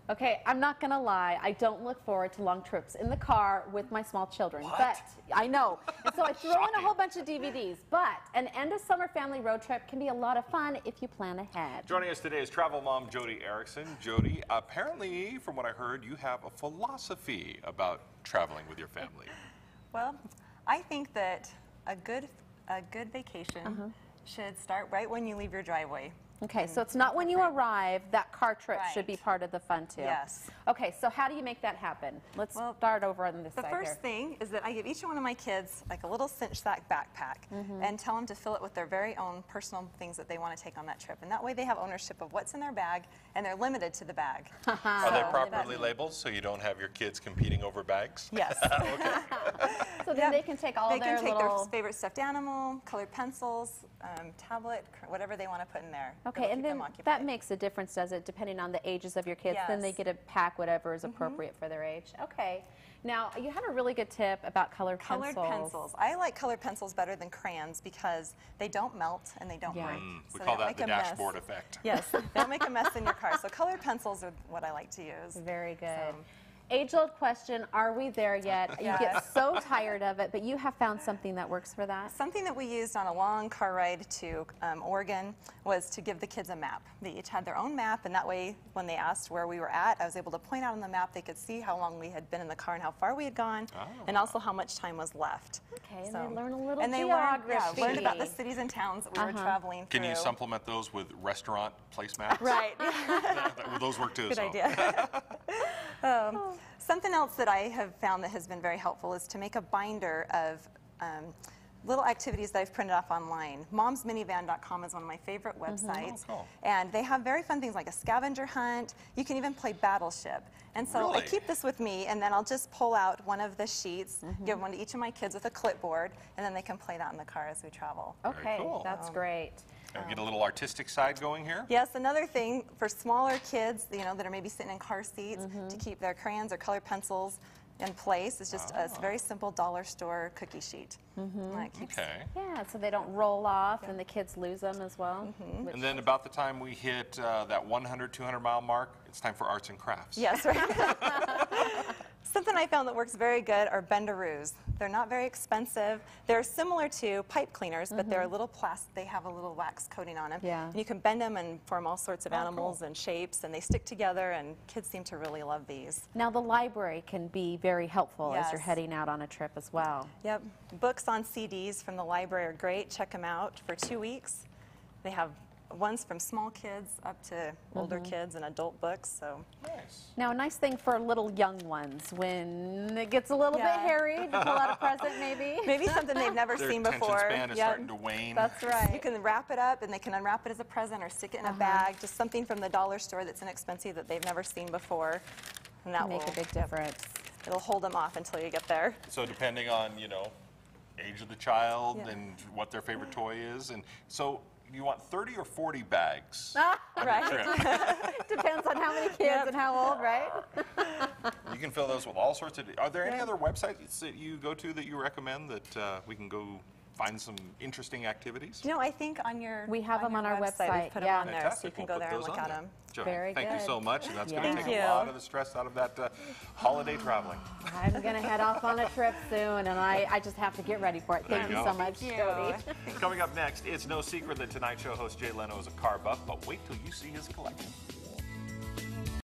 Okay, I'm not gonna lie, I don't look forward to long trips in the car with my small children. What? But I know. And so I throw in a whole bunch of DVDs. But an end of summer family road trip can be a lot of fun if you plan ahead. Joining us today is travel mom Jodi Erickson. Jodi, apparently, from what I heard, you have a philosophy about traveling with your family. Well, I think that a good vacation should start right when you leave your driveway. Okay, so it's not when you arrive, that car trip should be part of the fun too. Yes. Okay, so how do you make that happen? Let's start over on this side here. The first thing is that I give each one of my kids like a little cinch sack backpack and tell them to fill it with their very own personal things that they want to take on that trip. And that way they have ownership of what's in their bag and they're limited to the bag. Are they properly labeled so you don't have your kids competing over bags? Yes. Okay. So then they can take all their They can take little... their favorite stuffed animal, colored pencils, tablet, whatever they want to put in there. Okay, and then that makes a difference, does it, depending on the ages of your kids? Yes. Then they get to pack whatever is appropriate for their age. Okay. Now, you had a really good tip about colored pencils. Colored pencils. I like colored pencils better than crayons because they don't melt and they don't break. We So call they that the don't make a mess. dashboard effect. Yes, they don't make a mess in your car. So colored pencils are what I like to use. Very good. Age-old question, are we there yet? You get so tired of it, but you have found something that works for that? Something that we used on a long car ride to Oregon was to give the kids a map. They each had their own map, and that way, when they asked where we were at, I was able to point out on the map. They could see how long we had been in the car and how far we had gone, and also how much time was left. Okay, and they learn a little geography. Learned about the cities and towns that we were traveling through. Can you supplement those with restaurant placemats? Right. Those work too. Good idea. Something else that I have found that has been very helpful is to make a binder of little activities that I've printed off online. Momsminivan.com is one of my favorite websites. Oh, cool. And they have very fun things like a scavenger hunt. You can even play Battleship. And so I keep this with me, and then I'll just pull out one of the sheets, give one to each of my kids with a clipboard, and then they can play that in the car as we travel. Okay, cool. that's great. Can we get a little artistic side going here? Yes, another thing for smaller kids, you know, that are maybe sitting in car seats to keep their crayons or colored pencils in place is just a very simple dollar store cookie sheet. Yeah, so they don't roll off and the kids lose them as well. And then about the time we hit that 100, 200 mile mark, it's time for arts and crafts. Yes, right. Something I found that works very good are bendaroos. They're not very expensive. They're similar to pipe cleaners, but they're a little plastic. They have a little wax coating on them. Yeah. And you can bend them and form all sorts of animals and shapes, and they stick together, and kids seem to really love these. Now, the library can be very helpful as you're heading out on a trip as well. Yep. Books on CDs from the library are great. Check them out for 2 weeks. They have ones from small kids up to older kids and adult books. So now, a nice thing for little young ones when it gets a little bit hairy to pull out a present, maybe something they've never seen before. Their attention span is starting to wane. That's right. You can wrap it up, and they can unwrap it as a present or stick it in a bag. Just something from the dollar store that's inexpensive that they've never seen before, and that will make a big difference. It'll hold them off until you get there. So depending on age of the child and what their favorite toy is, and so. You want 30 or 40 bags on your trip. Depends on how many kids and how old, right? You can fill those with all sorts of... Are there any other websites that you go to that you recommend that we can go find some interesting activities? You know, I think on your We have them on our website. We put them on there, so you can go there and look at them. Very good. Thank you so much, and that's going to Thank take a lot of the stress out of that holiday traveling. I'm going to head off on a trip soon, and I just have to get ready for it. Thank you so much, Jodi. Coming up next, it's no secret that Tonight Show host Jay Leno is a car buff, but wait till you see his collection.